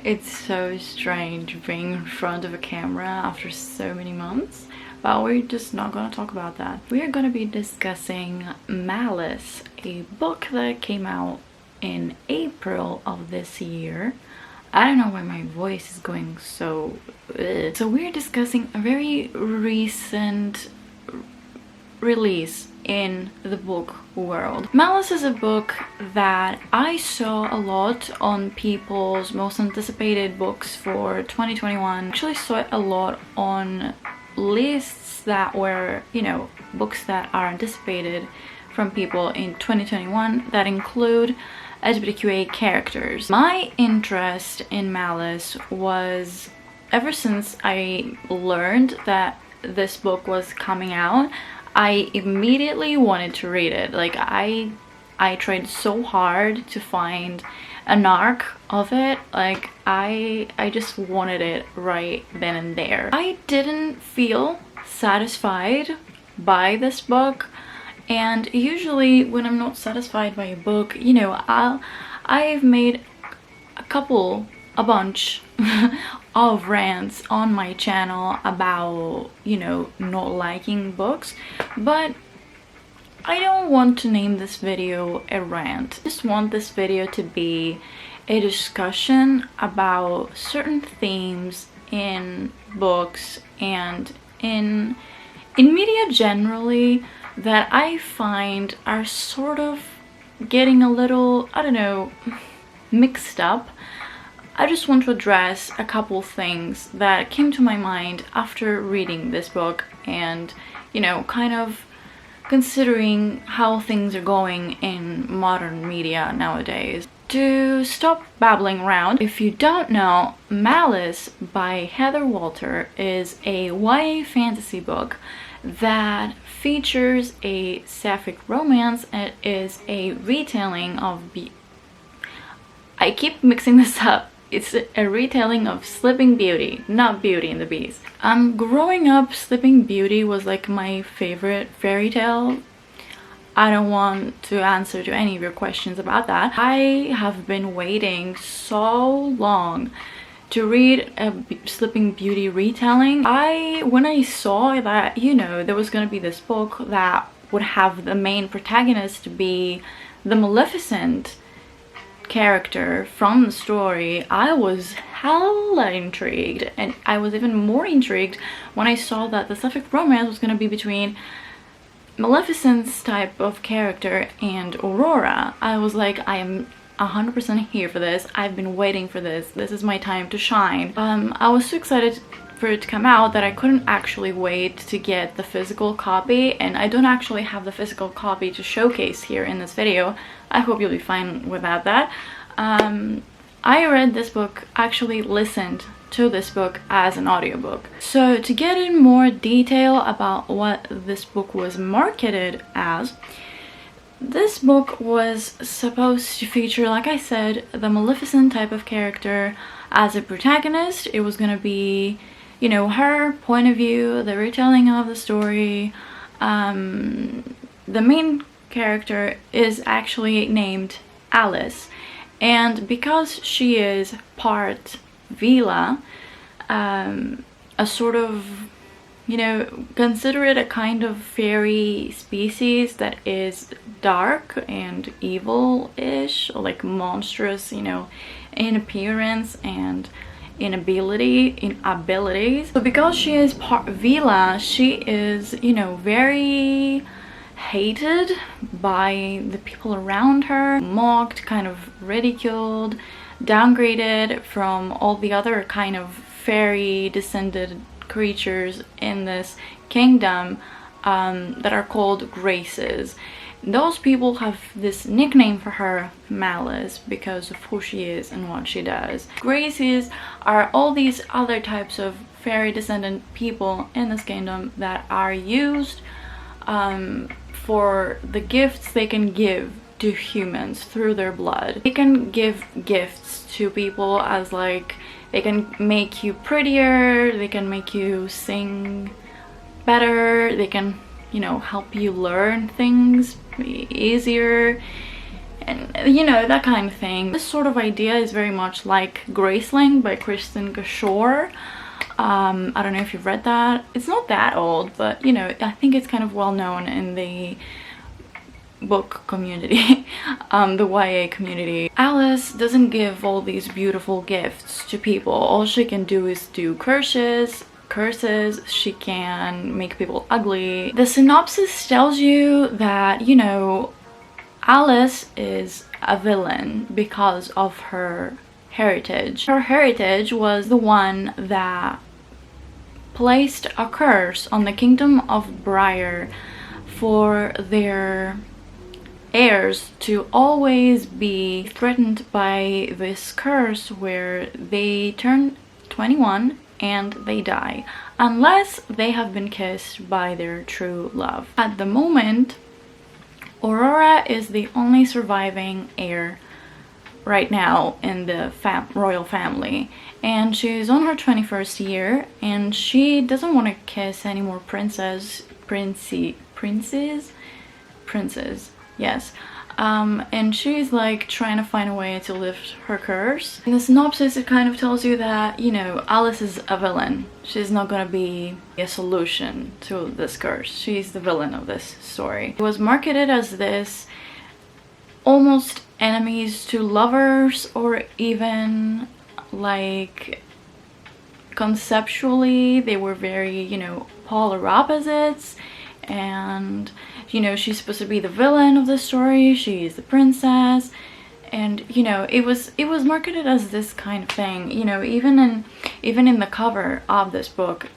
It's so strange being in front of a camera after so many months, but we're just not gonna talk about that. We're gonna be discussing Malice, a book that came out in April of this year. I don't know why my voice is going so... So we're discussing a very recent release in the book world. Malice is a book that I saw a lot on people's most anticipated books for 2021. I actually saw it a lot on lists that were, you know, books that are anticipated from people in 2021 that include LGBTQA characters. My interest in Malice was ever since I learned that this book was coming out. I immediately wanted to read it. Like I tried so hard to find an arc of it. Like I just wanted it right then and there. I didn't feel satisfied by this book, and usually when I'm not satisfied by a book, you know, I've made a bunch of rants on my channel about, you know, not liking books, but I don't want to name this video a rant. I just want this video to be a discussion about certain themes in books and in media generally that I find are sort of getting a little, I don't know, mixed up. I just want to address a couple things that came to my mind after reading this book and, you know, kind of considering how things are going in modern media nowadays. To stop babbling around, if you don't know, Malice by Heather Walter is a YA fantasy book that features a sapphic romance and is a retelling of... I keep mixing this up. It's a retelling of Sleeping Beauty, not Beauty and the Beast. Growing up, Sleeping Beauty was like my favorite fairy tale. I don't want to answer to any of your questions about that. I have been waiting so long to read a Sleeping Beauty retelling. When I saw that, you know, there was gonna be this book that would have the main protagonist be the Maleficent character from the story, I was hella intrigued, and I was even more intrigued when I saw that the sapphic romance was going to be between Maleficent's type of character and Aurora. I was like, I am 100% here for this. I've been waiting for this. This is my time to shine. I was so excited for it to come out that I couldn't actually wait to get the physical copy, and I don't actually have the physical copy to showcase here in this video. I hope you'll be fine without that. I read this book, actually listened to this book as an audiobook. So to get in more detail about what this book was marketed as, this book was supposed to feature, like I said, the Maleficent type of character as a protagonist. It was gonna be, you know, her point of view, the retelling of the story. The main character is actually named Alice, and because she is part Vila, a sort of, you know, consider it a kind of fairy species that is dark and evil-ish, or like monstrous, you know, in appearance and in abilities. So because she is part Vila, she is, you know, very hated by the people around her, mocked, kind of ridiculed, downgraded from all the other kind of fairy descended creatures in this kingdom that are called Graces. Those people have this nickname for her, Malice, because of who she is and what she does. Graces are all these other types of fairy descendant people in this kingdom that are used for the gifts they can give to humans through their blood. They can give gifts to people as, like, they can make you prettier, they can make you sing better, they can, you know, help you learn things easier, and you know, that kind of thing. This sort of idea is very much like Graceling by Kristen Gashore. I don't know if you've read that. It's not that old, but you know, I think it's kind of well known in the book community, the YA community. Alice doesn't give all these beautiful gifts to people. All she can do is do curses. She can make people ugly. The synopsis tells you that, you know, Alice is a villain because of her heritage. Her heritage was the one that placed a curse on the kingdom of Briar for their heirs to always be threatened by this curse where they turn 21 and they die unless they have been kissed by their true love. At the moment, Aurora is the only surviving heir right now in the royal family, and she's on her 21st year, and she doesn't want to kiss any more princes, yes. And she's like trying to find a way to lift her curse. In the synopsis, it kind of tells you that, you know, Alice is a villain. She's not gonna be a solution to this curse. She's the villain of this story. It was marketed as this almost enemies to lovers, or even like conceptually they were very, you know, polar opposites. And you know, she's supposed to be the villain of the story, she's the princess, and you know, it was marketed as this kind of thing. You know, even in the cover of this book,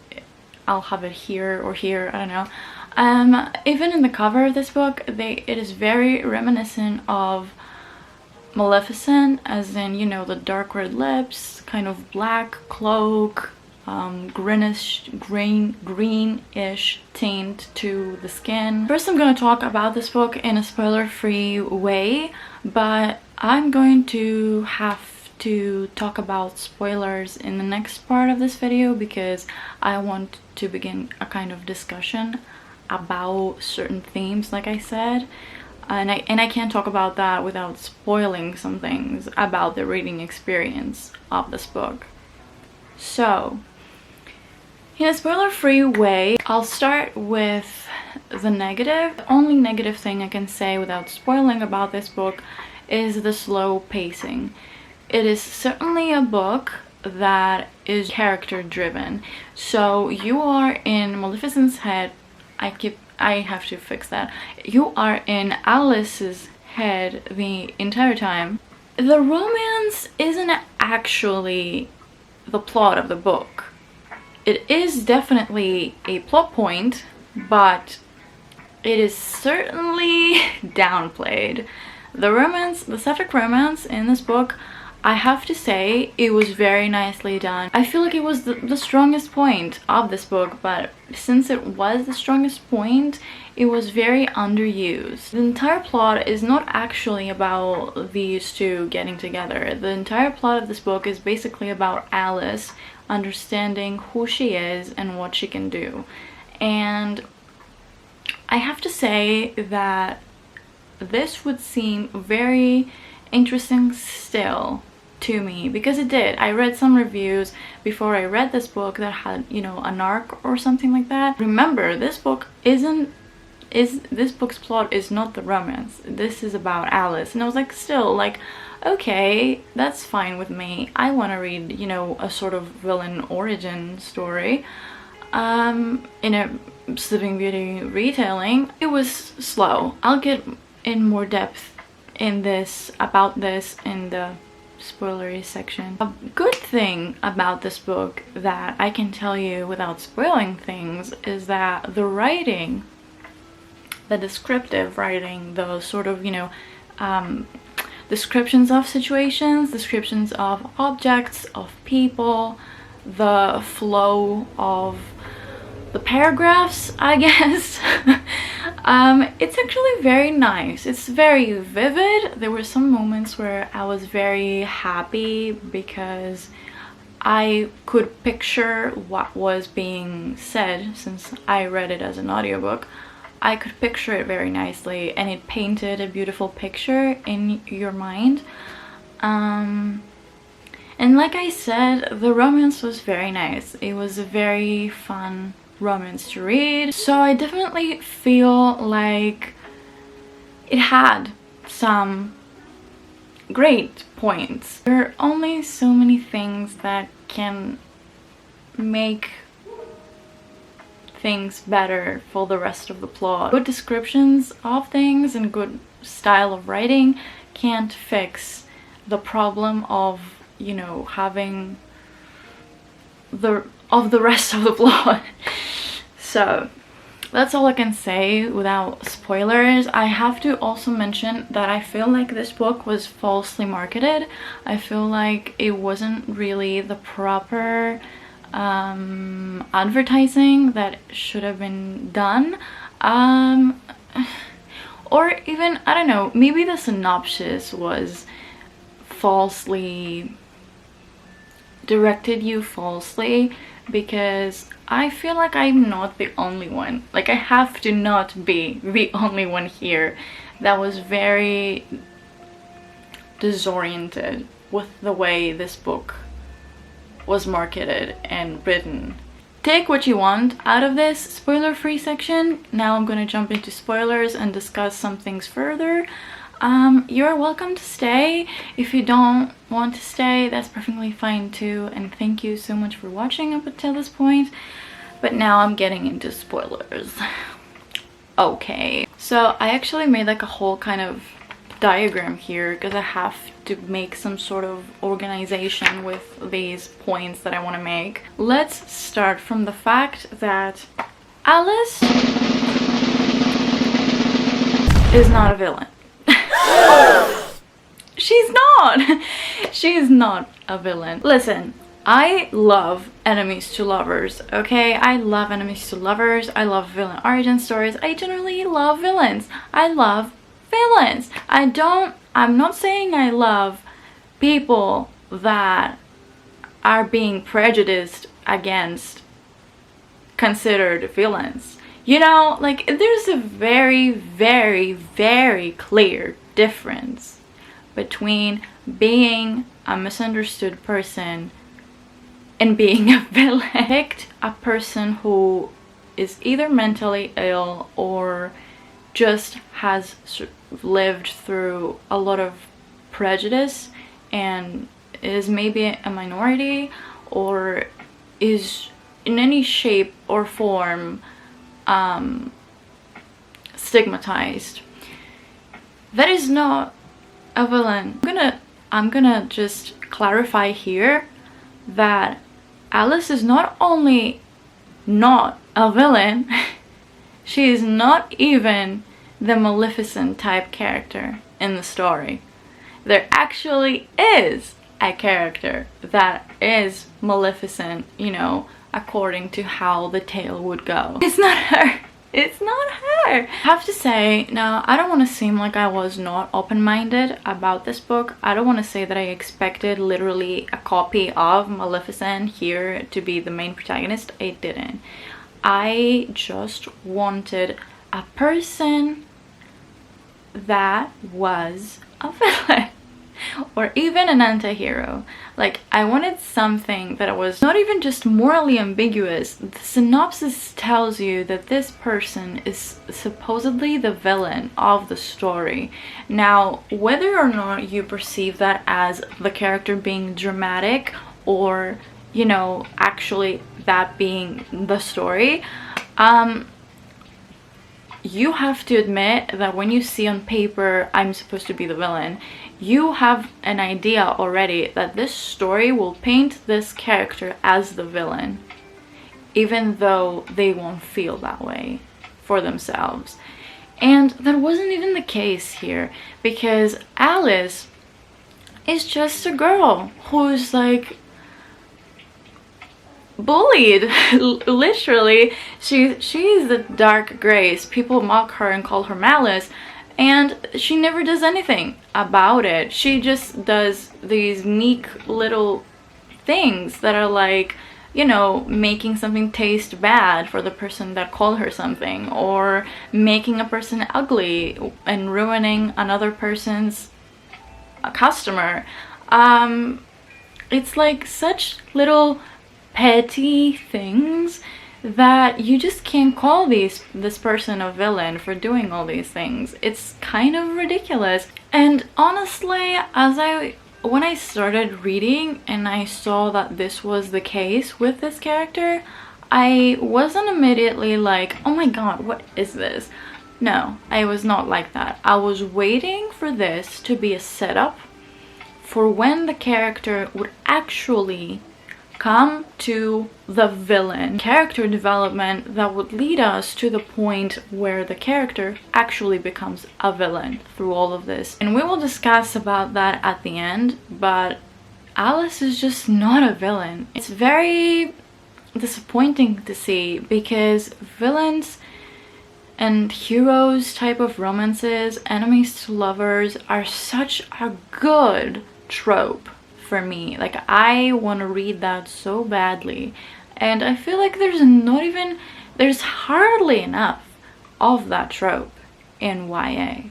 I'll have it here or here, I don't know, even in the cover of this book, it is very reminiscent of Maleficent, as in, you know, the dark red lips, kind of black cloak, greenish tint to the skin. First, I'm going to talk about this book in a spoiler-free way, but I'm going to have to talk about spoilers in the next part of this video because I want to begin a kind of discussion about certain themes, like I said, and I can't talk about that without spoiling some things about the reading experience of this book. So in a spoiler-free way, I'll start with the negative. The only negative thing I can say without spoiling about this book is the slow pacing. It is certainly a book that is character-driven. So you are in Maleficent's head. I have to fix that. You are in Alice's head the entire time. The romance isn't actually the plot of the book. It is definitely a plot point, but it is certainly downplayed. The romance, the sapphic romance in this book, I have to say, it was very nicely done. I feel like it was the strongest point of this book, but since it was the strongest point, it was very underused. The entire plot is not actually about these two getting together. The entire plot of this book is basically about Alice understanding who she is and what she can do. And I have to say that this would seem very interesting still to me, because it did. I read some reviews before I read this book that had, you know, an arc or something like that. Remember, this book's plot is not the romance. This is about Alice. And I was like, still, like, okay, that's fine with me. I want to read, you know, a sort of villain origin story in a Sleeping Beauty retelling. It was slow. I'll get in more depth in this, about this, in the spoilery section. A good thing about this book that I can tell you without spoiling things is that the writing, the descriptive writing, the sort of, you know, descriptions of situations, descriptions of objects, of people, the flow of the paragraphs, I guess. It's actually very nice. It's very vivid. There were some moments where I was very happy because I could picture what was being said, since I read it as an audiobook. I could picture it very nicely, and it painted a beautiful picture in your mind. And like I said, the romance was very nice. It was a very fun romance to read, so I definitely feel like it had some great points. There are only so many things that can make things better for the rest of the plot. Good descriptions of things and good style of writing can't fix the problem of, you know, having the rest of the plot. So that's all I can say without spoilers. I have to also mention that I feel like this book was falsely marketed. I feel like it wasn't really the proper advertising that should have been done. Or even, I don't know, maybe the synopsis was falsely directed you falsely, because I feel like I'm not the only one. Like, I have to not be the only one here that was very disoriented with the way this book was marketed and written. Take what you want out of this spoiler-free section. Now I'm gonna jump into spoilers and discuss some things further. You're welcome to stay. If you don't want to stay, that's perfectly fine too, and thank you so much for watching up until this point. But now I'm getting into spoilers. Okay, so I actually made like a whole kind of diagram here because I have to make some sort of organization with these points that I want to make. Let's start from the fact that Alice is not a villain. She's not a villain. Listen, I love enemies to lovers, okay? I love enemies to lovers. I love villain origin stories. I generally love villains. I love villains. I'm not saying I love people that are being prejudiced against, considered villains. You know, like, there's a very, very, very clear difference between being a misunderstood person and being a villain. Picked a person who is either mentally ill or just has lived through a lot of prejudice and is maybe a minority or is in any shape or form stigmatized. That is not a villain. I'm gonna just clarify here that Alice is not only not a villain, she is not even the Maleficent type character in the story. There actually is a character that is Maleficent, you know, according to how the tale would go. It's not her. It's not her. I have to say, now, I don't want to seem like I was not open-minded about this book. I don't want to say that I expected literally a copy of Maleficent here to be the main protagonist. I didn't. I just wanted a person that was a villain or even an anti-hero. Like, I wanted something that was not even just morally ambiguous. The synopsis tells you that this person is supposedly the villain of the story. Now, whether or not you perceive that as the character being dramatic or, you know, actually that being the story, you have to admit that when you see on paper, I'm supposed to be the villain, you have an idea already that this story will paint this character as the villain, even though they won't feel that way for themselves. And that wasn't even the case here, because Alice is just a girl who's like bullied. Literally, she's the dark grace. People mock her and call her Malice, and she never does anything about it. She just does these meek little things that are like you know, making something taste bad for the person that called her something, or making a person ugly and ruining another person's customer. It's like such little petty things that you just can't call this person a villain for doing all these things. It's kind of ridiculous. And honestly, when I started reading and I saw that this was the case with this character, I wasn't immediately like, oh my god, what is this? No, I was not like that. I was waiting for this to be a setup for when the character would actually come to the villain. Character development that would lead us to the point where the character actually becomes a villain through all of this. And we will discuss about that at the end, but Alice is just not a villain. It's very disappointing to see, because villains and heroes type of romances, enemies to lovers, are such a good trope for me. Like, I want to read that so badly, and I feel like there's hardly enough of that trope in YA,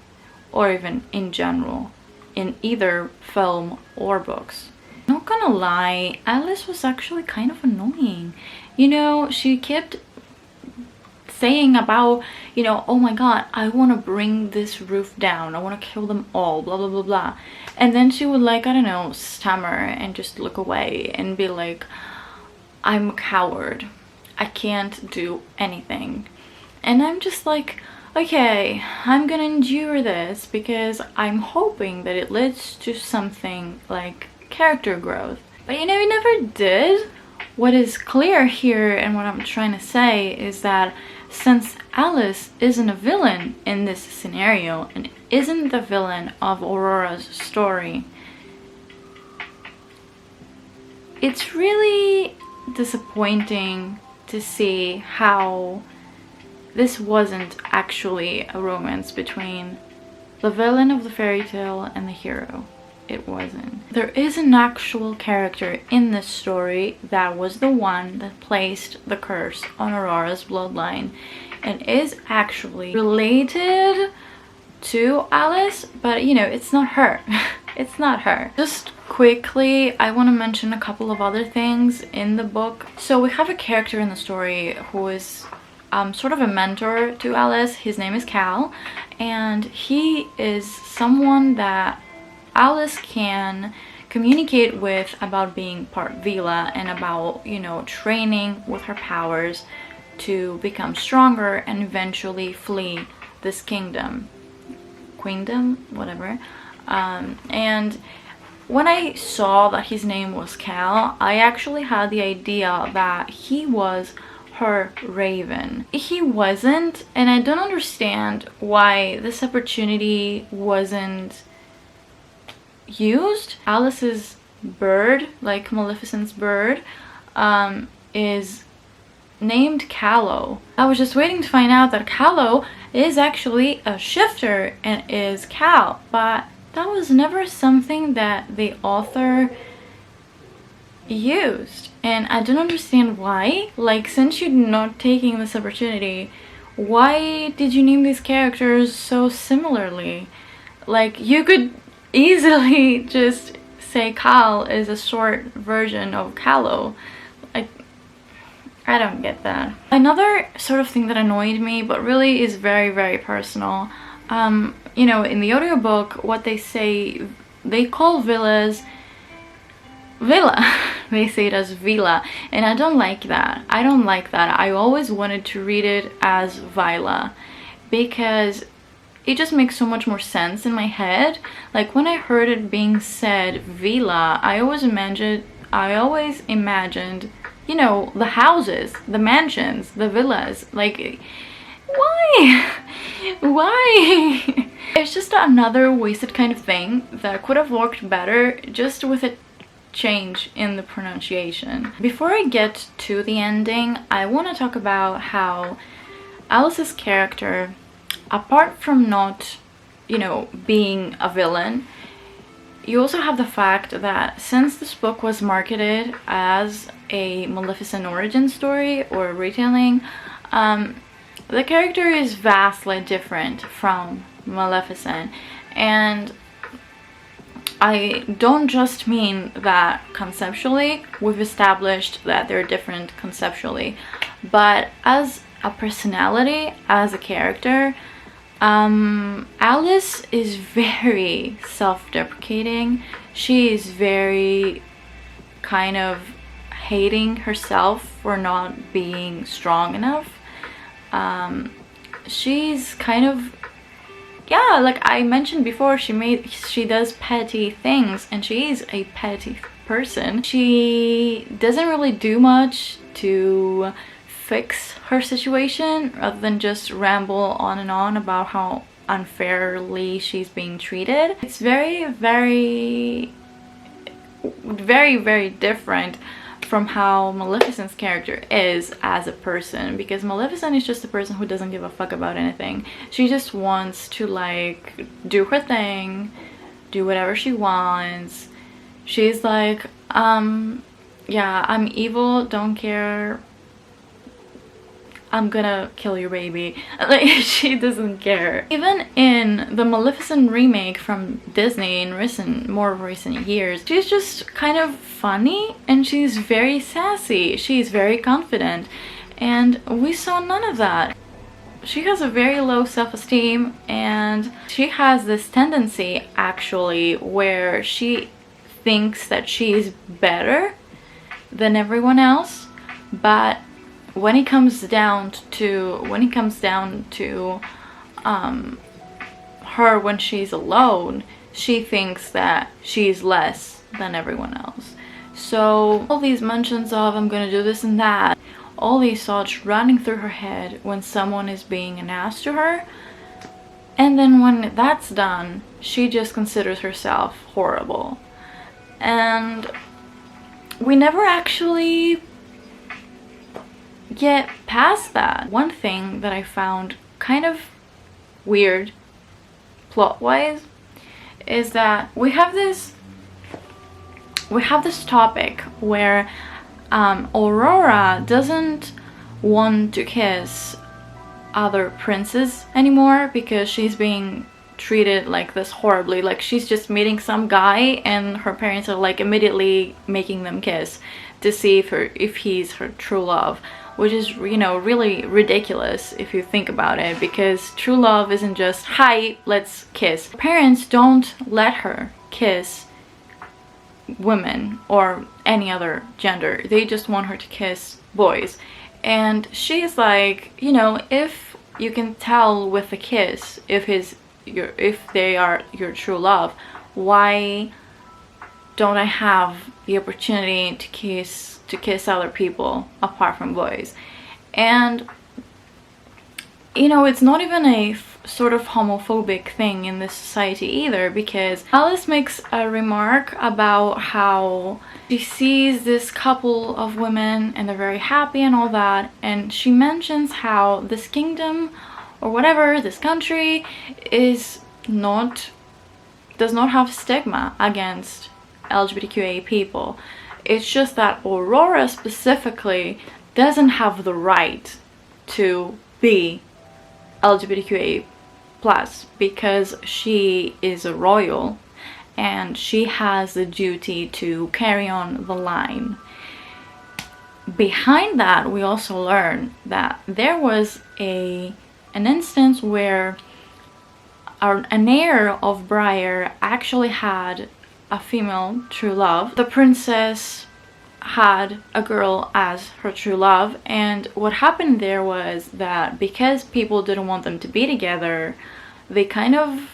or even in general, in either film or books. Not gonna lie, Alice was actually kind of annoying. You know, she kept saying about, you know, oh my god, I want to bring this roof down, I want to kill them all, blah blah blah blah. And then she would, like, I don't know, stammer and just look away and be like, I'm a coward, I can't do anything. And I'm just like, okay, I'm gonna endure this because I'm hoping that it leads to something like character growth. But you know, it never did. What is clear here, and what I'm trying to say, is that since Alice isn't a villain in this scenario and isn't the villain of Aurora's story, it's really disappointing to see how this wasn't actually a romance between the villain of the fairy tale and the hero. It wasn't. There is an actual character in this story that was the one that placed the curse on Aurora's bloodline and is actually related to Alice, but you know, it's not her. It's not her. Just quickly, I want to mention a couple of other things in the book. So we have a character in the story who is sort of a mentor to Alice. His name is Cal, and he is someone that Alice can communicate with about being part Vila and about, you know, training with her powers to become stronger and eventually flee this queendom, whatever. And when I saw that his name was Cal, I actually had the idea that he was her raven. He wasn't, and I don't understand why this opportunity wasn't used. Alice's bird, like Maleficent's bird, is named Callow. I was just waiting to find out that Callow is actually a shifter and is Cal, but that was never something that the author used, and I don't understand why. Like, since you're not taking this opportunity, why did you name these characters so similarly? Like, you could easily just say Cal is a short version of Callow. Like, I don't get that. Another sort of thing that annoyed me, but really is very, very personal, you know, in the audiobook, what they say, they call villas Villa. They say it as Vila, and I don't like that. I don't like that. I always wanted to read it as Vila, because it just makes so much more sense in my head. Like, when I heard it being said Vila, I always imagined, you know, the houses, the mansions, the villas. Like, why? Why? It's just another wasted kind of thing that could have worked better just with a change in the pronunciation. Before I get to the ending, I want to talk about how Alice's character, apart from not, you know, being a villain, you also have the fact that since this book was marketed as a Maleficent origin story or retelling, the character is vastly different from Maleficent. And I don't just mean that conceptually, we've established that they're different conceptually, but as a personality, as a character, Alice is very self-deprecating. She is very kind of hating herself for not being strong enough. She's kind of, yeah, like I mentioned before, she does petty things, and she is a petty person. She doesn't really do much to fix her situation other than just ramble on and on about how unfairly she's being treated. It's very, very, very, very different from how Maleficent's character is as a person, because Maleficent is just a person who doesn't give a fuck about anything. She just wants to like do her thing, do whatever she wants. She's like, yeah, I'm evil, don't care, I'm gonna kill your baby. Like, she doesn't care. Even in the Maleficent remake from Disney in more recent years, she's just kind of funny and she's very sassy. She's very confident, and we saw none of that. She has a very low self-esteem, and she has this tendency actually where she thinks that she is better than everyone else, but when it comes down to her when she's alone, she thinks that she's less than everyone else. So all these mentions of I'm gonna do this and that, all these thoughts running through her head when someone is being an ass to her, and then when that's done, she just considers herself horrible. And we never actually get past that. One thing that I found kind of weird plot-wise is that we have this topic where Aurora doesn't want to kiss other princes anymore because she's being treated like this horribly. Like, she's just meeting some guy and her parents are like immediately making them kiss to see if he's her true love, which is, you know, really ridiculous if you think about it, because true love isn't just, hi, let's kiss. Parents don't let her kiss women or any other gender. They just want her to kiss boys. And she's like, you know, if you can tell with a kiss if they are your true love, why don't I have the opportunity to kiss other people apart from boys? And you know, it's not even a sort of homophobic thing in this society either, because Alice makes a remark about how she sees this couple of women and they're very happy and all that, and she mentions how this kingdom or whatever, this country does not have stigma against LGBTQA people. It's just that Aurora specifically doesn't have the right to be LGBTQA plus because she is a royal and she has the duty to carry on the line. Behind that, we also learn that there was an instance where an heir of Briar actually had a female true love. The princess had a girl as her true love, and what happened there was that because people didn't want them to be together, they kind of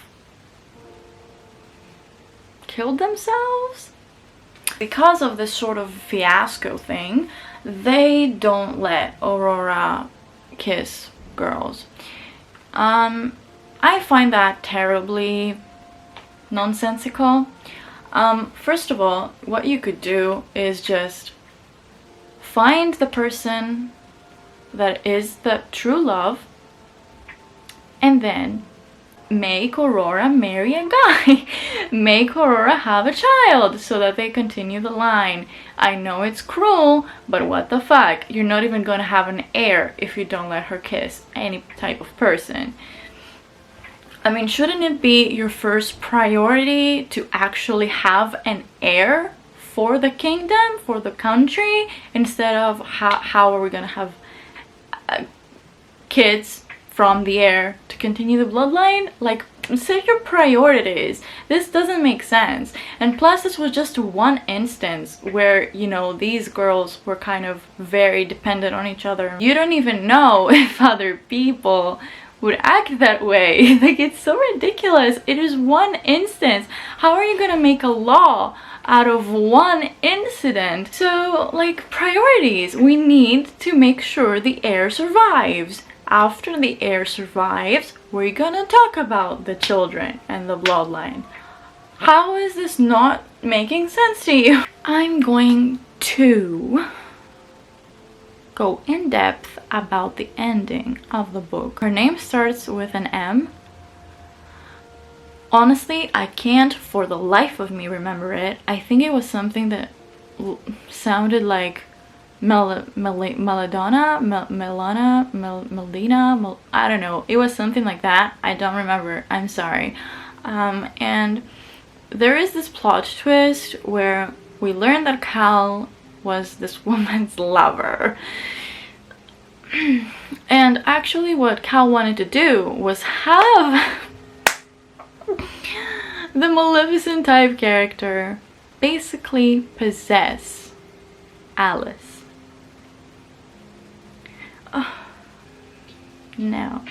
killed themselves. Because of this sort of fiasco thing, they don't let Aurora kiss girls. I find that terribly nonsensical. First of all, what you could do is just find the person that is the true love and then make Aurora marry a guy. Make Aurora have a child so that they continue the line. I know it's cruel, but what the fuck? You're not even gonna have an heir if you don't let her kiss any type of person. I mean, shouldn't it be your first priority to actually have an heir for the kingdom, for the country, instead of how are we gonna have kids from the heir to continue the bloodline? Like, set your priorities. This doesn't make sense. And plus, this was just one instance where, you know, these girls were kind of very dependent on each other. You don't even know if other people would act that way. Like, it's so ridiculous. It is one instance. How are you gonna make a law out of one incident? So, like, priorities. We need to make sure the heir survives. After the heir survives, we're gonna talk about the children and the bloodline. How is this not making sense to you? I'm going to go in depth about the ending of the book. Her name starts with an M. Honestly, I can't for the life of me remember it. I think it was something that sounded like Melina, I don't know. It was something like that. I don't remember. I'm sorry. And there is this plot twist where we learn that Cal was this woman's lover. And actually what Cal wanted to do was have the Maleficent type character basically possess Alice. No.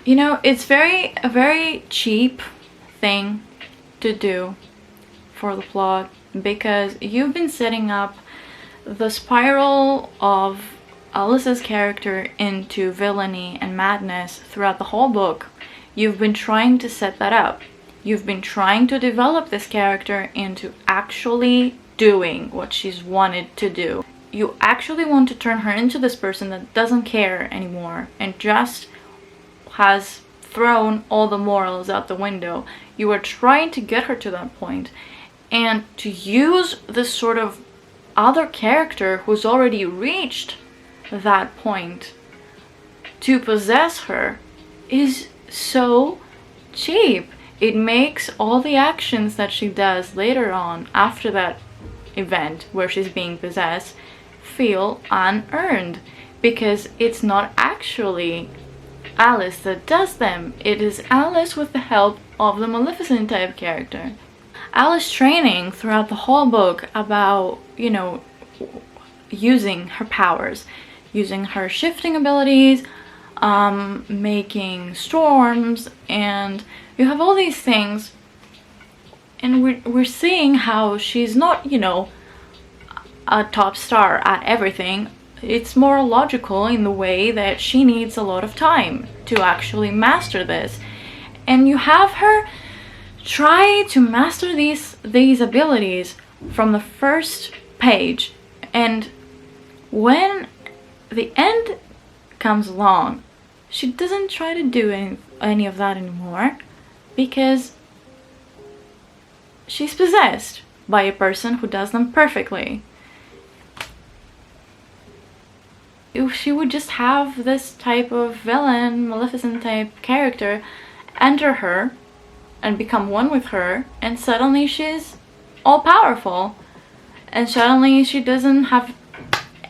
You know, it's a very cheap thing to do for the plot, because you've been setting up the spiral of Alice's character into villainy and madness throughout the whole book. You've been trying to set that up. You've been trying to develop this character into actually doing what she's wanted to do. You actually want to turn her into this person that doesn't care anymore and just has thrown all the morals out the window. You are trying to get her to that point, and to use this sort of other character who's already reached that point to possess her is so cheap. It makes all the actions that she does later on after that event where she's being possessed feel unearned, because it's not actually Alice that does them. It is Alice with the help of the Maleficent type character. Alice training throughout the whole book about, you know, using her powers, using her shifting abilities, making storms, and you have all these things, and we're seeing how she's not, you know, a top star at everything. It's more logical in the way that she needs a lot of time to actually master this, and you have her try to master these abilities from the first page, and when the end comes along, she doesn't try to do any of that anymore, because she's possessed by a person who does them perfectly. If she would just have this type of villain, Maleficent type character enter her and become one with her, and suddenly she's all powerful, and suddenly she doesn't have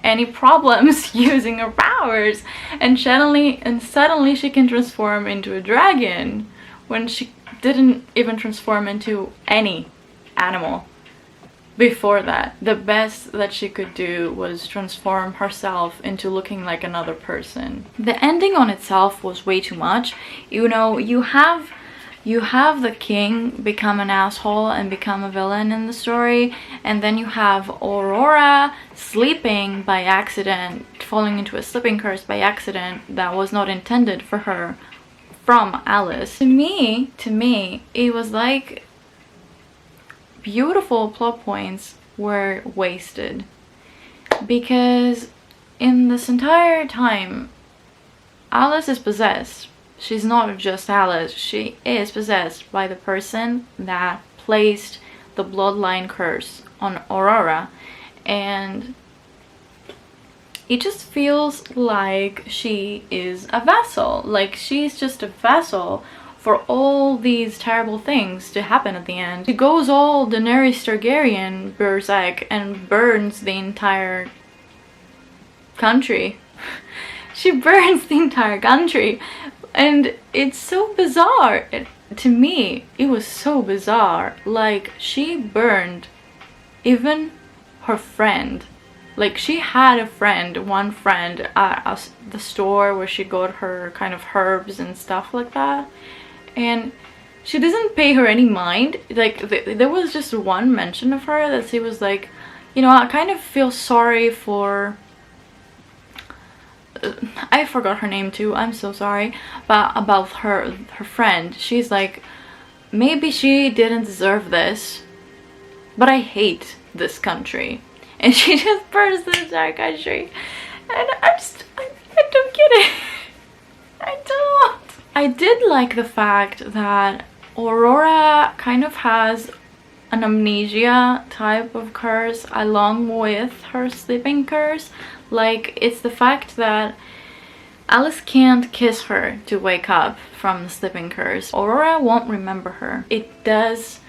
any problems using her powers, and suddenly she can transform into a dragon when she didn't even transform into any animal before that. The best that she could do was transform herself into looking like another person. The ending on itself was way too much. You know, you have the king become an asshole and become a villain in the story, and then you have Aurora sleeping by accident, falling into a sleeping curse by accident that was not intended for her from Alice. To me, it was like beautiful plot points were wasted, because in this entire time Alice is possessed she's not just Alice, she is possessed by the person that placed the bloodline curse on Aurora, and it just feels like she is a vessel. Like, she's just a vessel for all these terrible things to happen at the end. She goes all Daenerys Targaryen berserk and burns the entire country. She burns the entire country, and it's so bizarre. To me, it was so bizarre. Like, she burned even her friend. Like, she had a friend, one friend at the store where she got her kind of herbs and stuff like that, and she doesn't pay her any mind. Like, there was just one mention of her that she was like, you know, I kind of feel sorry for, I forgot her name too, I'm so sorry, but about her friend. She's like, maybe she didn't deserve this, but I hate this country. And she just burns the entire country. And I don't get it. I don't. I did like the fact that Aurora kind of has an amnesia type of curse along with her sleeping curse. Like, it's the fact that Alice can't kiss her to wake up from the sleeping curse. Aurora won't remember her. It does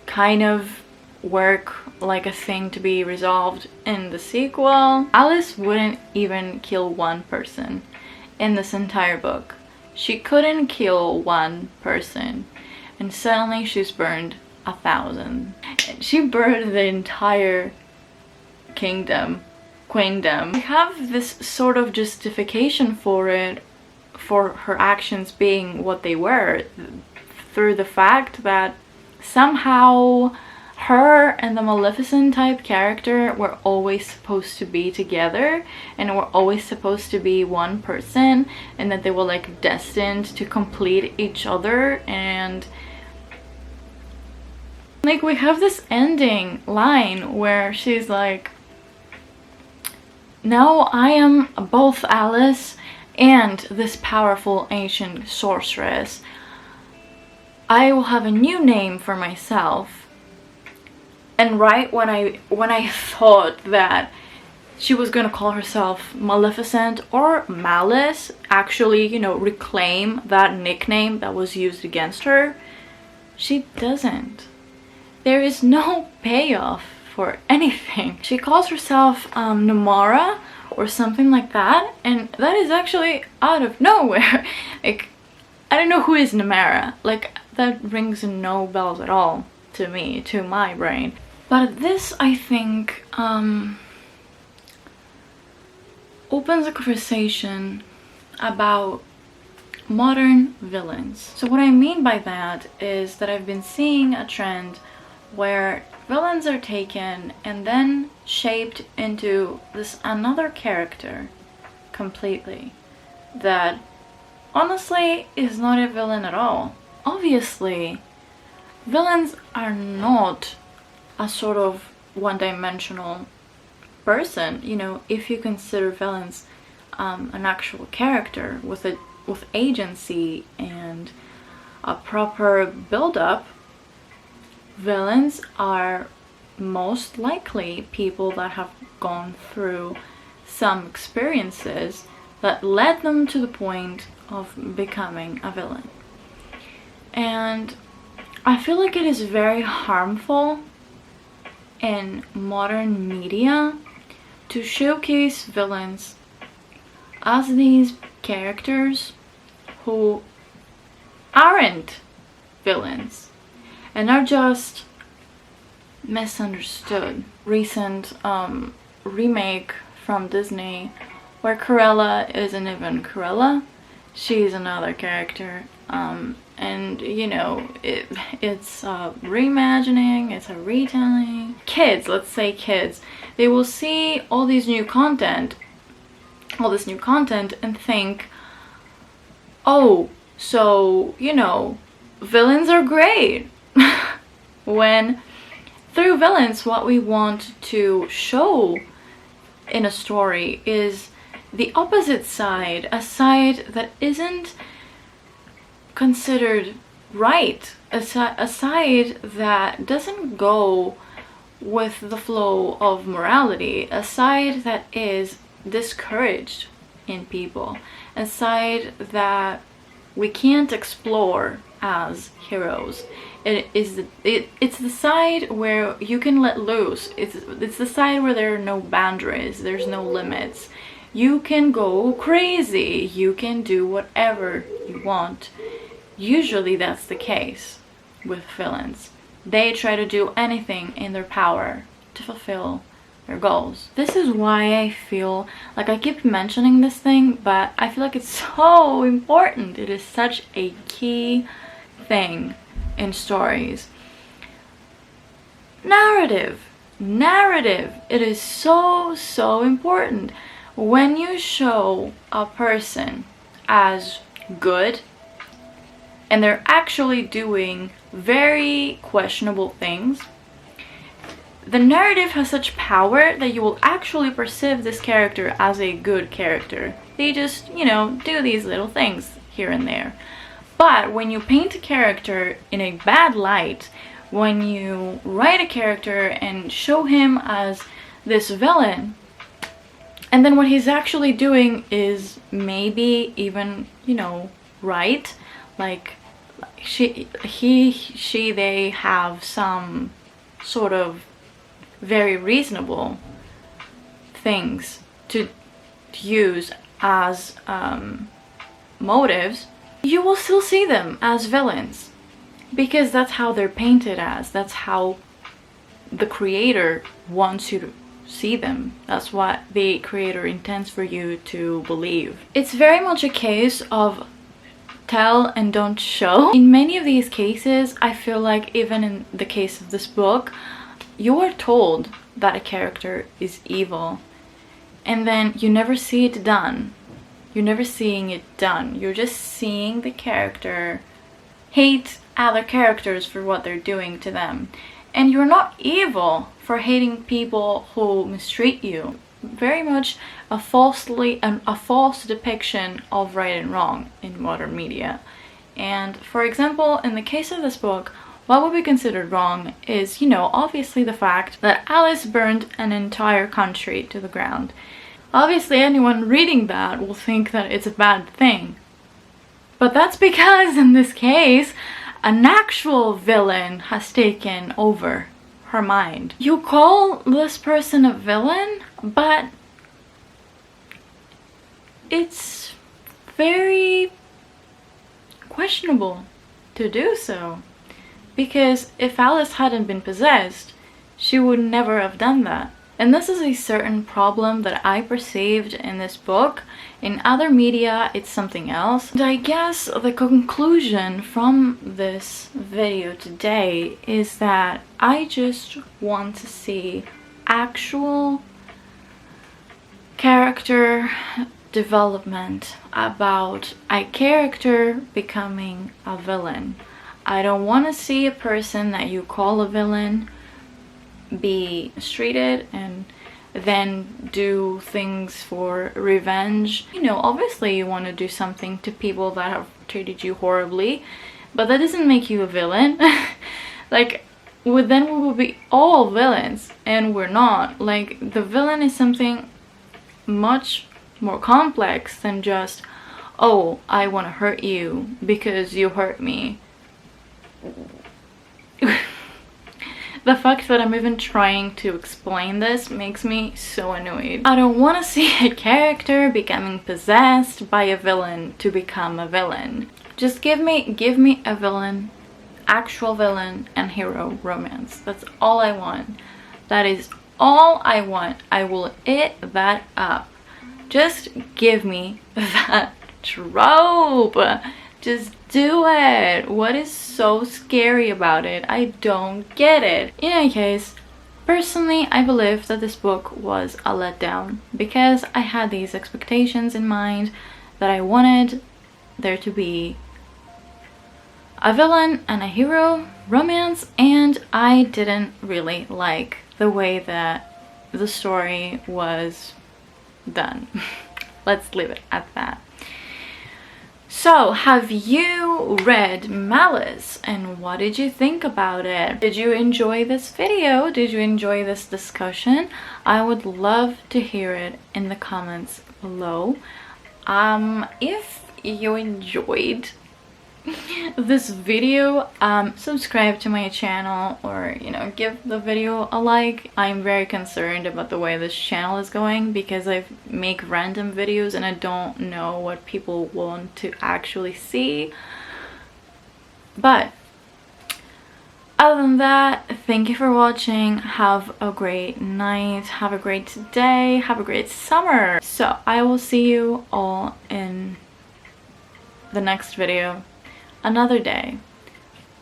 kind of work like a thing to be resolved in the sequel. Alice wouldn't even kill one person in this entire book. She couldn't kill one person, and suddenly she's burned 1,000. She burned the entire queendom. We have this sort of justification for it, for her actions being what they were, through the fact that somehow her and the Maleficent type character were always supposed to be together and were always supposed to be one person, and that they were like destined to complete each other. And like, we have this ending line where she's like, now I am both Alice and this powerful ancient sorceress. I will have a new name for myself. And right when I thought that she was gonna call herself Maleficent or Malice, actually, you know, reclaim that nickname that was used against her, she doesn't. There is no payoff for anything. She calls herself Namara or something like that, and that is actually out of nowhere. Like, I don't know who is Namara. Like, that rings no bells at all to me, to my brain. But this, I think, opens a conversation about modern villains. So what I mean by that is that I've been seeing a trend where villains are taken and then shaped into this another character completely that honestly is not a villain at all. Obviously, villains are not a sort of one-dimensional person, you know, if you consider villains an actual character with agency and a proper build-up. Villains are most likely people that have gone through some experiences that led them to the point of becoming a villain. And I feel like it is very harmful in modern media to showcase villains as these characters who aren't villains and are just misunderstood. Recent remake from Disney where Cruella isn't even Cruella, she's another character, and you know, it's a reimagining, it's a retelling. Kids, let's say kids, they will see all this new content and think, oh, so, you know, villains are great. When through villains, what we want to show in a story is the opposite side, a side that isn't considered right, a side that doesn't go with the flow of morality, a side that is discouraged in people, a side that we can't explore as heroes. It's the side where you can let loose. It's the side where there are no boundaries, there's no limits. You can go crazy, you can do whatever you want. Usually that's the case with villains. They try to do anything in their power to fulfill their goals. This is why I feel like I keep mentioning this thing, but I feel like it's so important. It is such a key thing in stories. Narrative. It is so important. When you show a person as good and they're actually doing very questionable things, the narrative has such power that you will actually perceive this character as a good character. They just, you know, do these little things here and there. But when you paint a character in a bad light, when you write a character and show him as this villain, and then what he's actually doing is maybe even, you know, right, like they have some sort of very reasonable things to use as motives, you will still see them as villains, because that's how they're painted as. That's how the creator wants you to see them. That's what the creator intends for you to believe. It's very much a case of tell and don't show. In many of these cases, I feel like even in the case of this book, you are told that a character is evil, and then you never see it done. You're never seeing it done. You're just seeing the character hate other characters for what they're doing to them. And you're not evil for hating people who mistreat you. Very much a false depiction of right and wrong in modern media. And for example, in the case of this book, what would be considered wrong is, you know, obviously the fact that Alice burned an entire country to the ground. Obviously anyone reading that will think that it's a bad thing. But that's because in this case, an actual villain has taken over her mind. You call this person a villain, but it's very questionable to do so. Because if Alice hadn't been possessed, she would never have done that. And this is a certain problem that I perceived in this book. In other media, it's something else. And I guess the conclusion from this video today is that I just want to see actual character development about a character becoming a villain. I don't want to see a person that you call a villain be mistreated and then do things for revenge. You know, obviously you want to do something to people that have treated you horribly, but that doesn't make you a villain. Like, then we will be all villains, and we're not. Like, the villain is something much more complex than just, oh, I want to hurt you because you hurt me. The fact that I'm even trying to explain this makes me so annoyed. I don't want to see a character becoming possessed by a villain to become a villain. Just give me a villain, actual villain and hero romance. That's all I want. That is all I want. I will eat that up. Just give me that trope. Just do it. What is so scary about it? I don't get it. In any case, personally, I believe that this book was a letdown because I had these expectations in mind that I wanted there to be a villain and a hero romance, and I didn't really like the way that the story was done. Let's leave it at that. So, have you read Malice and what did you think about it? Did you enjoy this video? Did you enjoy this discussion? I would love to hear it in the comments below. If you enjoyed this video, subscribe to my channel, or give the video a like. I'm very concerned about the way this channel is going because I make random videos and I don't know what people want to actually see. But other than that, thank you for watching. Have a great night, have a great day, have a great summer. So I will see you all in the next video another day.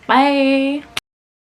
Bye.